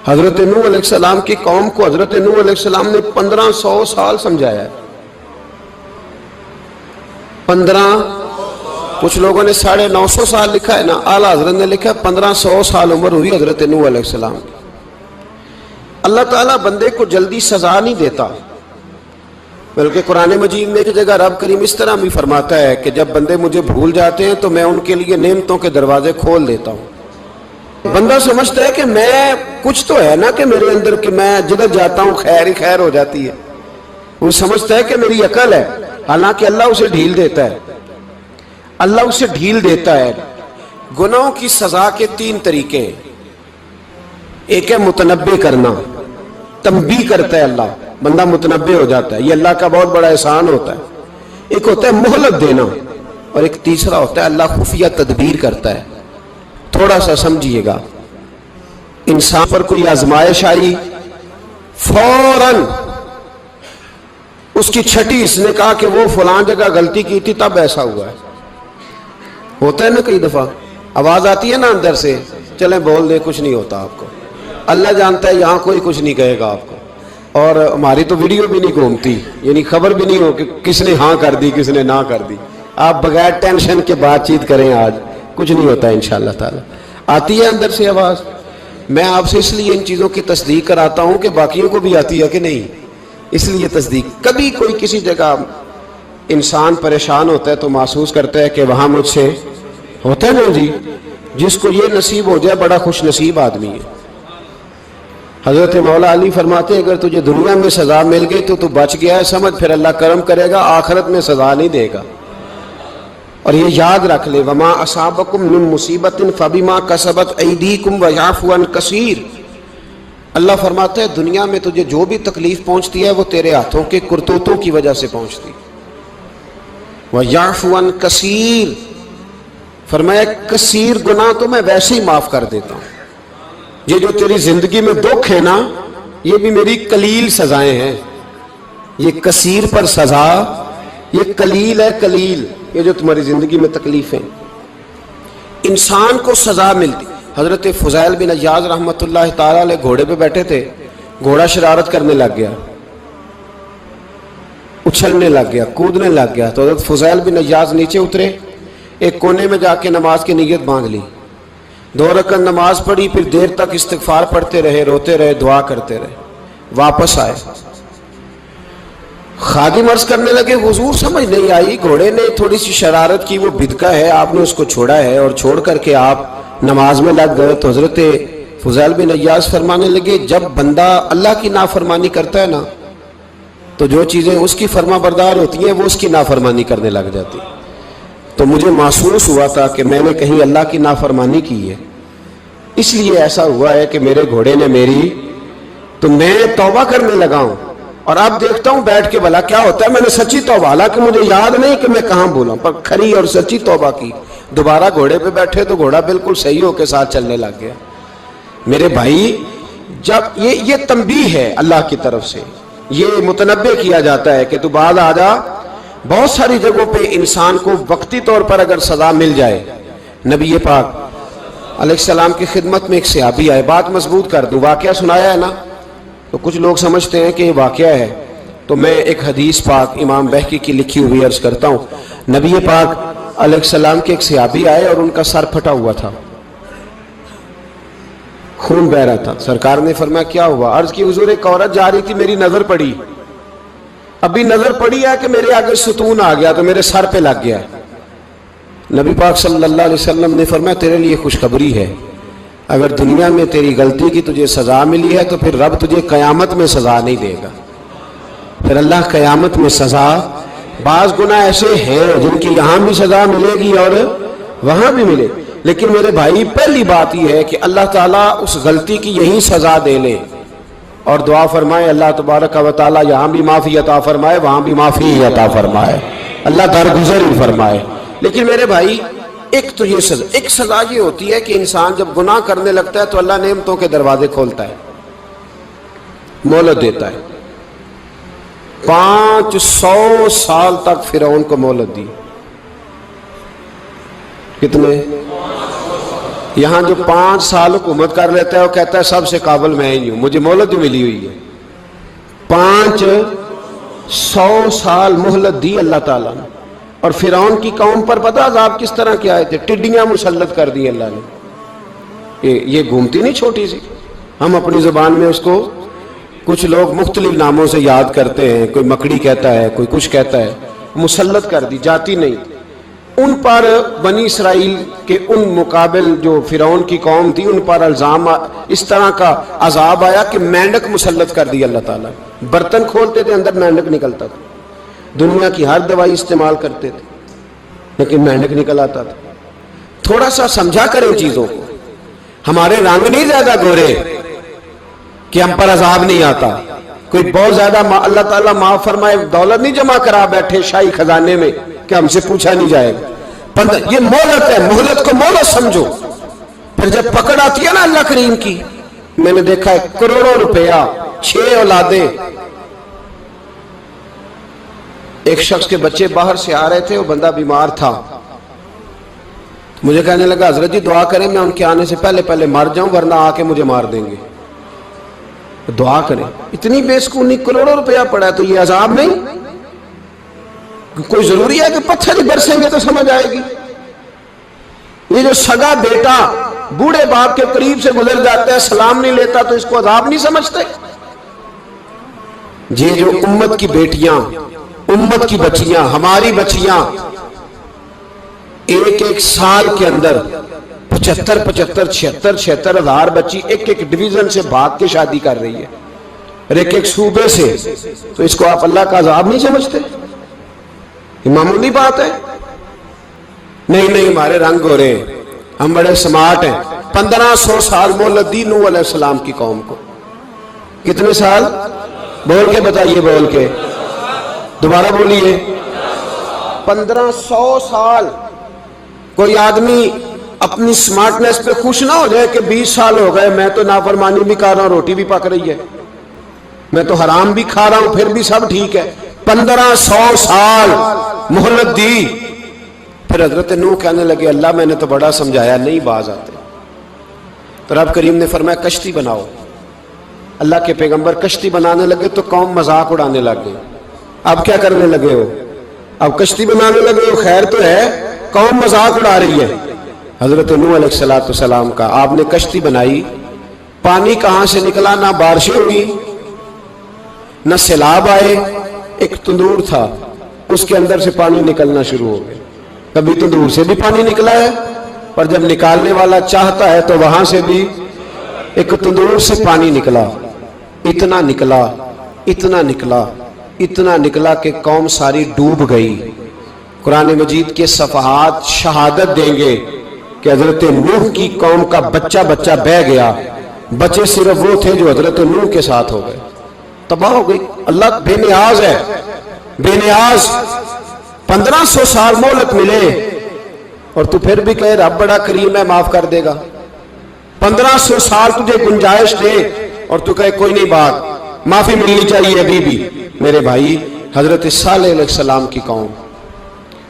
حضرت نوح علیہ السلام کی قوم کو حضرت نوح علیہ السلام نے 1500 سال سمجھایا ہے. 15 کچھ لوگوں نے 950 سال لکھا ہے نا، اعلیٰ حضرت نے لکھا ہے 1500 سال عمر ہوئی حضرت نوح علیہ السلام کی. اللہ تعالیٰ بندے کو جلدی سزا نہیں دیتا، بلکہ قرآن مجید میں ایک جگہ رب کریم اس طرح بھی فرماتا ہے کہ جب بندے مجھے بھول جاتے ہیں تو میں ان کے لیے نعمتوں کے دروازے کھول دیتا ہوں. بندہ سمجھتا ہے کہ میں کچھ تو ہے نا کہ میرے اندر کہ میں جدھر جاتا ہوں خیر ہی خیر ہو جاتی ہے. وہ سمجھتا ہے کہ میری عقل ہے، حالانکہ اللہ اسے ڈھیل دیتا ہے. اللہ اسے ڈھیل دیتا ہے. گناہوں کی سزا کے 3 طریقے ہیں. ایک ہے متنبع کرنا، تنبیہ کرتا ہے اللہ، بندہ متنبع ہو جاتا ہے، یہ اللہ کا بہت بڑا احسان ہوتا ہے. ایک ہوتا ہے مہلت دینا، اور ایک تیسرا ہوتا ہے اللہ خفیہ تدبیر کرتا ہے. تھوڑا سا سمجھیے گا، انسان پر کوئی آزمائش آئی، فوراً اس کی چھٹی اس نے کہا کہ وہ فلاں جگہ غلطی کی تھی تب ایسا ہوا ہے. ہوتا ہے نا کئی دفعہ آواز آتی ہے نا اندر سے، چلیں بول دیں کچھ نہیں ہوتا آپ کو. اللہ جانتا ہے یہاں کوئی کچھ نہیں کہے گا آپ کو، اور ہماری تو ویڈیو بھی نہیں گھومتی، یعنی خبر بھی نہیں ہو کہ کس نے ہاں کر دی کس نے نہ کر دی. آپ بغیر ٹینشن کے بات چیت کریں، آج کچھ نہیں ہوتا انشاءاللہ تعالی. آتی ہے اندر سے آواز. میں آپ سے اس لیے ان چیزوں کی تصدیق کراتا ہوں کہ باقیوں کو بھی آتی ہے کہ نہیں، اس لیے تصدیق. کبھی کوئی کسی جگہ انسان پریشان ہوتا ہے تو محسوس کرتا ہے کہ وہاں مجھ سے ہوتا ہے نا جی. جس کو یہ نصیب ہو جائے بڑا خوش نصیب آدمی ہے. حضرت مولا علی فرماتے ہیں اگر تجھے دنیا میں سزا مل گئی تو بچ گیا ہے، سمجھ پھر اللہ کرم کرے گا، آخرت میں سزا نہیں دے گا. اور یہ یاد رکھ لے، وما اصابکم من مصیبت فبما کسبت ایدیکم ویعفو عن کثیر. اللہ فرماتا ہے دنیا میں تجھے جو بھی تکلیف پہنچتی ہے وہ تیرے ہاتھوں کے کرتوتوں کی وجہ سے پہنچتی. ویعفو عن کثیر، فرمایا کثیر گناہ تو میں ویسے ہی معاف کر دیتا ہوں. یہ جو تیری زندگی میں دکھ ہے نا، یہ بھی میری قلیل سزائیں ہیں. یہ کثیر پر سزا، یہ قلیل ہے قلیل. یہ جو تمہاری زندگی میں تکلیفیں، انسان کو سزا ملتی. حضرت فضیل بن عیاض رحمۃ اللہ تعالی علیہ گھوڑے پہ بیٹھے تھے، گھوڑا شرارت کرنے لگ گیا، اچھلنے لگ گیا، کودنے لگ گیا. تو حضرت فضیل بن عیاض نیچے اترے، ایک کونے میں جا کے نماز کی نیت باندھ لی، 2 رکعت نماز پڑھی، پھر دیر تک استغفار پڑھتے رہے، روتے رہے، دعا کرتے رہے. واپس آئے، خادم عرض کرنے لگے حضور سمجھ نہیں آئی، گھوڑے نے تھوڑی سی شرارت کی، وہ بدکا ہے، آپ نے اس کو چھوڑا ہے اور چھوڑ کر کے آپ نماز میں لگ گئے. تو حضرت فضیل بن عیاض فرمانے لگے جب بندہ اللہ کی نافرمانی کرتا ہے نا تو جو چیزیں اس کی فرما بردار ہوتی ہیں وہ اس کی نافرمانی کرنے لگ جاتی. تو مجھے محسوس ہوا تھا کہ میں نے کہیں اللہ کی نافرمانی کی ہے، اس لیے ایسا ہوا ہے کہ میرے گھوڑے نے میری، تو میں توبہ کرنے لگا ہوں. اور اب دیکھتا ہوں بیٹھ کے بھلا کیا ہوتا ہے. میں نے سچی توبہ، حالانکہ مجھے یاد نہیں کہ میں کہاں بولا، پر کھری اور سچی توبہ کی. دوبارہ گھوڑے پہ بیٹھے تو گھوڑا بالکل صحیح ہو کے ساتھ چلنے لگ گیا. میرے بھائی جب یہ تنبیہ ہے اللہ کی طرف سے، یہ متنبع کیا جاتا ہے کہ تو بعد آ جا. بہت ساری جگہوں پہ انسان کو وقتی طور پر اگر سزا مل جائے، نبی پاک علیہ السلام کی خدمت میں ایک صحابی آئے، بات مضبوط کر دوں، واقعہ سنایا ہے نا تو کچھ لوگ سمجھتے ہیں کہ یہ واقعہ ہے، تو میں ایک حدیث پاک امام بہقی کی لکھی ہوئی عرض کرتا ہوں. نبی پاک علیہ السلام کے ایک صحابی آئے اور ان کا سر پھٹا ہوا تھا، خون بہ رہا تھا. سرکار نے فرمایا کیا ہوا؟ عرض کی حضور ایک عورت جا رہی تھی، میری نظر پڑی، ابھی نظر پڑی ہے کہ میرے آگے ستون آ گیا تو میرے سر پہ لگ گیا. نبی پاک صلی اللہ علیہ وسلم نے فرمایا تیرے لیے خوشخبری ہے، اگر دنیا میں تیری غلطی کی تجھے سزا ملی ہے تو پھر رب تجھے قیامت میں سزا نہیں دے گا. پھر اللہ قیامت میں سزا، بعض گناہ ایسے ہیں جن کی یہاں بھی سزا ملے گی اور وہاں بھی ملے، لیکن میرے بھائی پہلی بات یہ ہے کہ اللہ تعالیٰ اس غلطی کی یہی سزا دے لے اور دعا فرمائے اللہ تبارک و تعالیٰ یہاں بھی معافی عطا فرمائے وہاں بھی معافی عطا فرمائے، اللہ درگزر ہی فرمائے. لیکن میرے بھائی ایک تو یہ سزا، ایک سزا یہ ہوتی ہے کہ انسان جب گناہ کرنے لگتا ہے تو اللہ نعمتوں کے دروازے کھولتا ہے، مہلت دیتا ہے. 500 سال تک فرعون کو مہلت دی. کتنے؟ یہاں جو 5 سال حکومت کر لیتا ہے وہ کہتا ہے سب سے قابل میں ہی ہوں، مجھے مہلت بھی ملی ہوئی ہے. 500 سال مہلت دی اللہ تعالیٰ نے. اور فرعون کی قوم پر پتہ عذاب کس طرح کے آئے تھے؟ ٹڈیاں مسلط کر دی اللہ نے. یہ گھومتی نہیں چھوٹی سی، ہم اپنی زبان میں اس کو کچھ لوگ مختلف ناموں سے یاد کرتے ہیں، کوئی مکڑی کہتا ہے، کوئی کچھ کہتا ہے. مسلط کر دی، جاتی نہیں. ان پر بنی اسرائیل کے ان مقابل جو فرعون کی قوم تھی ان پر الزام اس طرح کا عذاب آیا کہ مینڈک مسلط کر دی اللہ تعالیٰ. برتن کھولتے تھے اندر مینڈک نکلتا تھا. دنیا کی ہر دوائی استعمال کرتے تھے لیکن مینڈک نکل آتا تھا. تھوڑا سا سمجھا کریں چیزوں کو. ہمارے رنگ نہیں زیادہ گورے کہ ہم پر عذاب نہیں آتا. کوئی بہت زیادہ اللہ تعالیٰ معاف فرمائے دولت نہیں جمع کرا بیٹھے شاہی خزانے میں کہ ہم سے پوچھا نہیں جائے گا. یہ مہلت ہے، مہلت کو مہلت سمجھو. پھر جب پکڑ آتی ہے نا اللہ کریم کی، میں نے دیکھا ہے کروڑوں روپیہ 6 اولادیں. ایک شخص کے بچے باہر سے آ رہے تھے، وہ بندہ بیمار تھا. مجھے کہنے لگا حضرت جی دعا کریں میں ان کے آنے سے پہلے مر جاؤں ورنہ آ کے مجھے مار دیں گے. دعا کریں. اتنی بے سکونی، کروڑوں روپیہ پڑا ہے تو یہ عذاب نہیں؟ کوئی ضروری ہے کہ پتھر ہی برسیں گے تو سمجھ آئے گی؟ یہ جو سگا بیٹا بوڑھے باپ کے قریب سے گزر جاتا ہے سلام نہیں لیتا تو اس کو عذاب نہیں سمجھتے؟ یہ جو امت کی بیٹیاں، امت کی بچیاں، ہماری بچیاں ایک سال کے اندر 75,000 ہزار بچی ایک ڈویژن سے بھاگ کے شادی کر رہی ہے اور ایک صوبے سے. تو اس کو آپ اللہ کا عذاب نہیں سمجھتے؟ یہ معمولی بات ہے. نہیں ہمارے رنگ ہو رہے ہیں، ہم بڑے سمارٹ ہیں. 1500 سال مہلت دی نوح علیہ السلام کی قوم کو. کتنے سال؟ بول کے بتائیے، بول کے دوبارہ بولیے. 1500 سال. کوئی آدمی اپنی سمارٹنس پہ خوش نہ ہو جائے کہ 20 سال ہو گئے میں تو نافرمانی بھی کر رہا ہوں، روٹی بھی پک رہی ہے، میں تو حرام بھی کھا رہا ہوں پھر بھی سب ٹھیک ہے. 1500 سال مہلت دی. پھر حضرت نوح کہنے لگے اللہ میں نے تو بڑا سمجھایا نہیں باز آتے. تو رب کریم نے فرمایا کشتی بناؤ. اللہ کے پیغمبر کشتی بنانے لگے تو قوم مذاق اڑانے لگ گئی. اب کیا کرنے لگے ہو؟ اب کشتی بنانے لگے ہو، خیر تو ہے، قوم مذاق اڑا رہی ہے. حضرت نوح علیہ السلام کا آپ نے کشتی بنائی، پانی کہاں سے نکلا؟ نہ بارشیں ہوئی نہ سیلاب آئے. ایک تندور تھا اس کے اندر سے پانی نکلنا شروع ہو گیا. کبھی تندور سے بھی پانی نکلا ہے پر جب نکالنے والا چاہتا ہے تو وہاں سے بھی ایک تندور سے پانی نکلا. اتنا نکلا، اتنا نکلا، اتنا نکلا کہ قوم ساری ڈوب گئی. قرآن مجید کے صفحات شہادت دیں گے کہ حضرت نوح کی قوم کا بچہ بہ گیا. بچے صرف وہ تھے جو حضرت نوح کے ساتھ ہو گئے، تباہ ہو گئی. اللہ بے نیاز ہے، بے نیاز. 1500 سال مہلت ملے اور تو پھر بھی کہے رب بڑا کریم ہے معاف کر دے گا. 1500 سال تجھے گنجائش دے اور تو کہے کوئی نہیں، بات معافی ملنی چاہیے ابھی بھی. میرے بھائی حضرت صالح علیہ السلام کی قوم،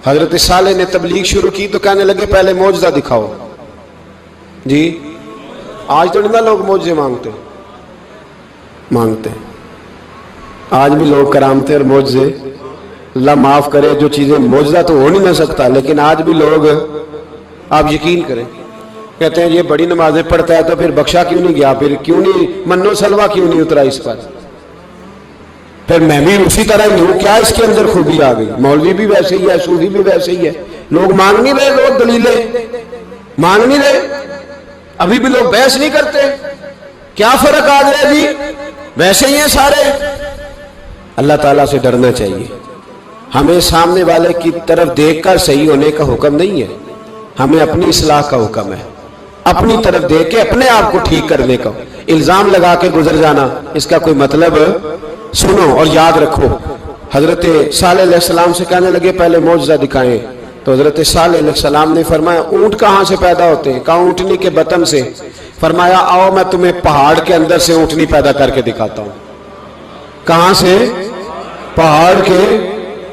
حضرت صالح نے تبلیغ شروع کی تو کہنے لگے پہلے معجزہ دکھاؤ. جی آج تو نہیں لوگ معجزے مانگتے ہیں. آج بھی لوگ کرامتے اور معجزے، اللہ معاف کرے جو چیزیں معجزہ تو ہو نہیں نہ سکتا لیکن آج بھی لوگ، آپ یقین کریں، کہتے ہیں یہ بڑی نمازیں پڑھتا ہے تو پھر بخشا کیوں نہیں گیا، پھر کیوں نہیں منو سلوا کیوں نہیں اترا اس پر، پھر میں بھی اسی طرح ہی ہوں، کیا اس کے اندر خوبی آ گئی؟ مولوی بھی ویسے ہی ہے، صوفی بھی ویسے ہی ہے. لوگ مانگ نہیں رہے، لوگ دلیلیں مانگ نہیں رہے. ابھی بھی لوگ بحث نہیں کرتے. کیا فرق آ گیا جی؟ ویسے ہی ہیں سارے. اللہ تعالیٰ سے ڈرنا چاہیے. ہمیں سامنے والے کی طرف دیکھ کر صحیح ہونے کا حکم نہیں ہے، ہمیں اپنی اصلاح کا حکم ہے. اپنی طرف دیکھ کے اپنے آپ کو ٹھیک کرنے کا. الزام لگا کے گزر جانا اس کا کوئی مطلب؟ سنو اور یاد رکھو. حضرت صالح علیہ السلام سے کہنے لگے پہلے معجزہ دکھائیں تو حضرت صالح علیہ السلام نے فرمایا اونٹ کہاں سے پیدا ہوتے ہیں؟ کہا اونٹنی کے بطن سے. فرمایا آؤ میں تمہیں پہاڑ کے اندر سے اونٹنی پیدا کر کے دکھاتا ہوں. کہاں سے؟ پہاڑ کے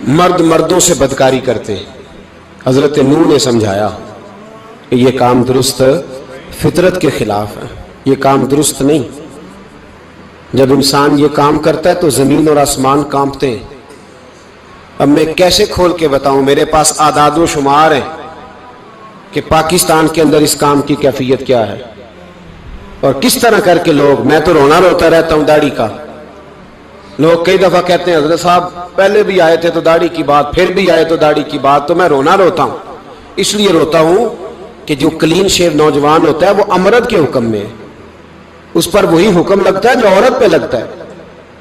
مرد مردوں سے بدکاری کرتے. حضرت نوح نے سمجھایا کہ یہ کام درست فطرت کے خلاف ہے، یہ کام درست نہیں. جب انسان یہ کام کرتا ہے تو زمین اور آسمان کانپتے ہیں. اب میں کیسے کھول کے بتاؤں، میرے پاس اعداد و شمار ہیں کہ پاکستان کے اندر اس کام کی کیفیت کیا ہے اور کس طرح کر کے لوگ، میں تو رونا روتا رہتا ہوں داڑھی کا. لوگ کئی دفعہ کہتے ہیں حضرت صاحب پہلے بھی آئے تھے تو داڑھی کی بات، پھر بھی آئے تو داڑھی کی بات. تو میں رونا روتا ہوں، اس لیے روتا ہوں کہ جو کلین شیو نوجوان ہوتا ہے وہ امرد کے حکم میں ہے، اس پر وہی حکم لگتا ہے جو عورت پہ لگتا ہے.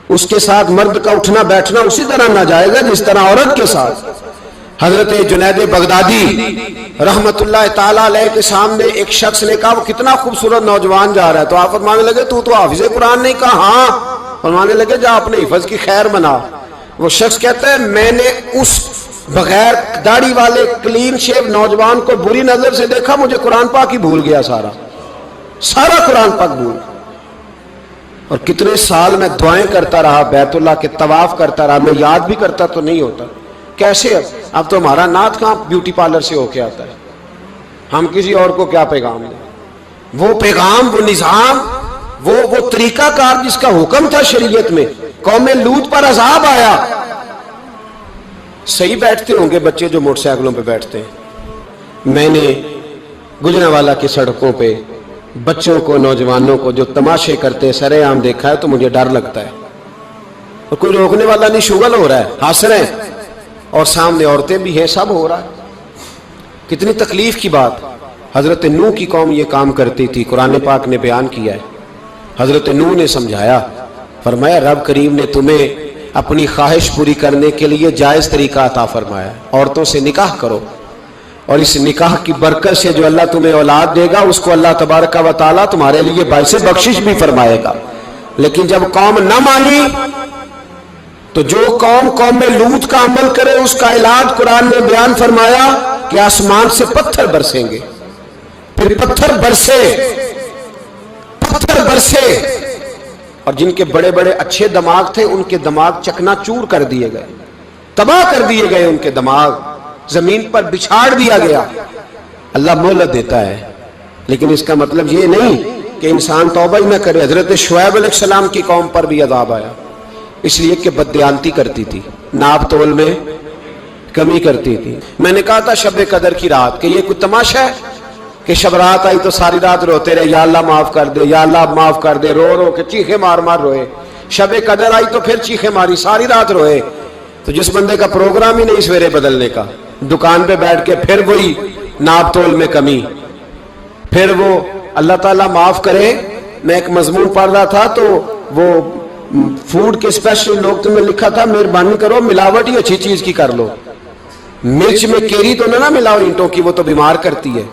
اس کے ساتھ مرد کا اٹھنا بیٹھنا اسی طرح ناجائز ہے جس طرح عورت کے ساتھ. حضرت جنید بغدادی رحمت اللہ تعالیٰ علیہ کے سامنے ایک شخص نے کہا وہ کتنا خوبصورت نوجوان جا رہا ہے، تو آپ فرمانے لگے تو حافظ قرآن نہیں؟ کہا ہاں. فرمانے لگے جا اپنے حفظ کی خیر منا. وہ شخص کہتا ہے میں نے اس بغیر داڑھی والے کلین شیو نوجوان کو بری نظر سے دیکھا، مجھے قرآن پاک ہی بھول گیا، سارا قرآن پاک بھول. اور کتنے سال میں دعائیں کرتا رہا، بیت اللہ کے طواف کرتا رہا، میں یاد بھی کرتا تو نہیں ہوتا. کیسے اب تو ہمارا نعت کہاں بیوٹی پارلر سے ہو کے آتا ہے، ہم کسی اور کو کیا پیغام دیں. وہ پیغام، وہ نظام، وہ طریقہ کار جس کا حکم تھا شریعت میں. قوم لوط پر عذاب آیا. صحیح بیٹھتے ہوں گے بچے جو موٹر سائیکلوں پہ بیٹھتے ہیں. میں نے گجرانوالہ کی سڑکوں پہ بچوں کو، نوجوانوں کو جو تماشے کرتے سرے عام دیکھا ہے تو مجھے ڈر لگتا ہے. اور کوئی روکنے والا نہیں، شغل ہو رہا ہے، ہنس رہے ہیں، اور سامنے عورتیں بھی ہیں، سب ہو رہا ہے. کتنی تکلیف کی بات. حضرت نوح کی قوم یہ کام کرتی تھی، قرآن پاک نے بیان کیا ہے. حضرت نوح نے سمجھایا، فرمایا رب کریم نے تمہیں اپنی خواہش پوری کرنے کے لیے جائز طریقہ عطا فرمایا، عورتوں سے نکاح کرو، اور اس نکاح کی برکت سے جو اللہ تمہیں اولاد دے گا اس کو اللہ تبارک و تعالیٰ تمہارے لیے باعث بخشش بھی فرمائے گا. لیکن جب قوم نہ مانی تو جو قوم میں لوط کا عمل کرے اس کا علاج قرآن نے بیان فرمایا کہ آسمان سے پتھر برسیں گے. پھر پتھر برسے اور جن کے بڑے بڑے اچھے دماغ تھے ان کے دماغ چکنا چور کر دیے گئے، تباہ کر دیے گئے، ان کے دماغ زمین پر بچھاڑ دیا گیا. اللہ مہلت دیتا ہے لیکن اس کا مطلب یہ نہیں کہ انسان توبہ ہی نہ کرے. حضرت شعیب علیہ السلام کی قوم پر بھی عذاب آیا، اس لیے کہ بددیانتی کرتی تھی، ناپ تول میں کمی کرتی تھی. میں نے کہا تھا شب قدر کی رات کہ یہ کوئی تماشا ہے کہ شب رات آئی تو ساری رات روتے رہے، یا اللہ معاف کر دے، یا اللہ معاف کر دے، رو رو کے چیخے مار مار روئے. شب قدر آئی تو پھر چیخے ماری، ساری رات روئے. تو جس بندے کا پروگرام ہی نہیں سویرے بدلنے کا، دکان پہ بیٹھ کے پھر وہی ناپ تول میں کمی، پھر وہ اللہ تعالیٰ معاف کرے. میں ایک مضمون پڑھ رہا تھا تو وہ فوڈ کے اسپیشل لوگ میں لکھا تھا مہربانی کرو ملاوٹ ہی اچھی چیز کی کر لو، مرچ میں کیری تو نہ ملاؤ اینٹوں کی، وہ تو بیمار کرتی ہے،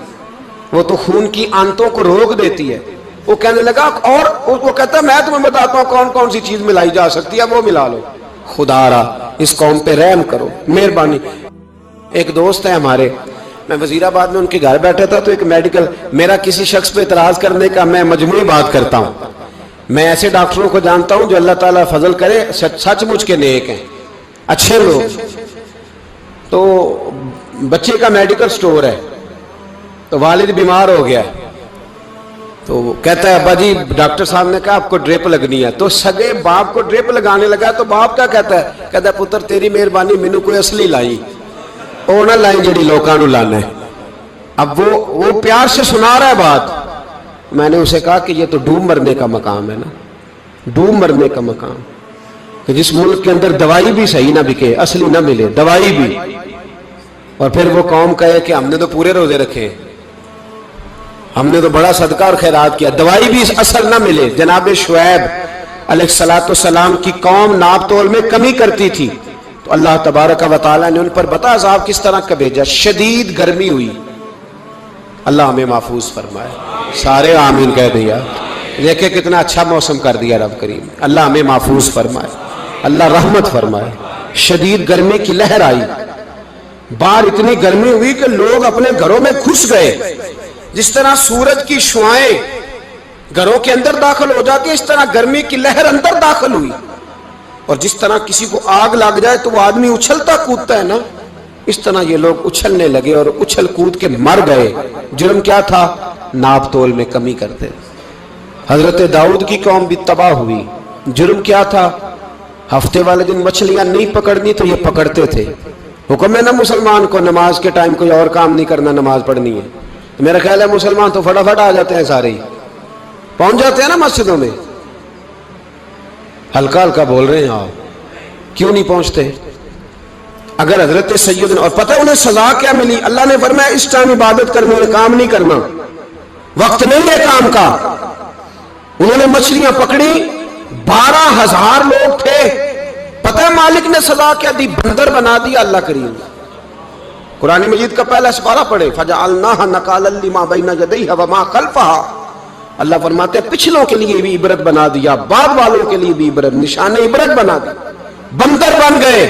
وہ تو خون کی آنتوں کو روک دیتی ہے. وہ کہنے لگا، اور وہ کہتا ہے میں تمہیں بتاتا ہوں کون کون سی چیز ملائی جا سکتی ہے، وہ ملا لو. خدا را اس قوم پہ رحم کرو، مہربانی. ایک دوست ہے ہمارے، میں وزیر آباد میں ان کے گھر بیٹھا تھا تو ایک میڈیکل، میرا کسی شخص پہ اعتراض کرنے کا میں مجموعی بات کرتا ہوں. میں ایسے ڈاکٹروں کو جانتا ہوں جو اللہ تعالیٰ فضل کرے سچ مچ کے نیک ہیں، اچھے لوگ. تو بچے کا میڈیکل سٹور ہے تو والد بیمار ہو گیا تو وہ کہتا ہے ابا جی ڈاکٹر صاحب نے کہا آپ کو ڈرپ لگنی ہے. تو سگے باپ کو ڈرپ لگانے لگا تو باپ کیا کہتا ہے پتر تیری مہربانی مینوں کوئی اصلی لائی، وہ نہ لائیں جڑی لوکاں نوں لانا ہے. اب وہ پیار سے سنا رہا ہے بات. میں نے اسے کہا کہ یہ تو ڈوب مرنے کا مقام ہے نا، ڈوب مرنے کا مقام، کہ جس ملک کے اندر دوائی بھی صحیح نہ بکے، اصلی نہ ملے دوائی بھی، اور پھر وہ قوم کہے کہ ہم نے تو پورے روزے رکھے، ہم نے تو بڑا صدقہ اور خیرات کیا، دوائی بھی اثر نہ ملے. جناب شعیب علیہ السلام کی قوم ناپ تول میں کمی کرتی تھی تو اللہ تبارک و تعالیٰ نے ان پر بتا عذاب کس طرح کا بھیجا. شدید گرمی ہوئی، اللہ ہمیں محفوظ فرمائے. سارے آمین کہہ دیا. دیکھیں کتنا اچھا موسم کر دیا رب کریم. اللہ ہمیں محفوظ فرمائے، اللہ رحمت فرمائے. شدید گرمی کی لہر آئی، باہر اتنی گرمی ہوئی کہ لوگ اپنے گھروں میں گھس گئے. جس طرح سورج کی شعائیں گھروں کے اندر داخل ہو جاتی ہے اس طرح گرمی کی لہر اندر داخل ہوئی. اور جس طرح کسی کو آگ لگ جائے تو وہ آدمی اچھلتا کودتا ہے نا، اس طرح یہ لوگ اچھلنے لگے اور اچھل کود کے مر گئے۔ جرم کیا تھا؟ ناپ تول میں کمی کرتے۔ حضرت داؤد کی قوم بھی تباہ ہوئی۔ جرم کیا تھا؟ ہفتے والے دن مچھلیاں نہیں پکڑنی تو یہ پکڑتے تھے۔ حکم ہے نا مسلمان کو نماز کے ٹائم کوئی اور کام نہیں کرنا، نماز پڑھنی ہے۔ میرا خیال ہے مسلمان تو فٹافٹ آ جاتے ہیں، سارے ہی پہنچ جاتے ہیں نا مسجدوں میں۔ ہلکا ہلکا بول رہے ہیں آپ، کیوں نہیں پہنچتے؟ اگر حضرت سیدنا، اور پتہ انہیں سزا کیا ملی؟ اللہ نے فرمایا اس ٹائم عبادت کرنے میں کام نہیں کرنا، وقت نہیں ہے کام کا۔ انہوں نے مچھلیاں پکڑی، 12,000 لوگ تھے۔ پتہ ہے مالک نے سزا کیا دی؟ بندر بنا دیا اللہ کریم۔ قرآن مجید کا پہلا سپارہ پڑھے، فَجَعَلْنَاهَا نَكَالًا لِمَا بَيْنَ يَدَيْهَا وَمَا خَلْفَهَا۔ اللہ فرماتے ہیں پچھلوں کے لیے بھی عبرت بنا دیا، بعد والوں کے لیے بھی عبرت، نشان عبرت بنا دیا۔ بندر بن گئے،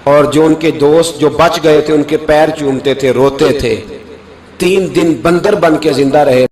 اور جو ان کے دوست جو بچ گئے تھے ان کے پیر چومتے تھے، روتے تھے۔ 3 دن بندر بن کے زندہ رہے۔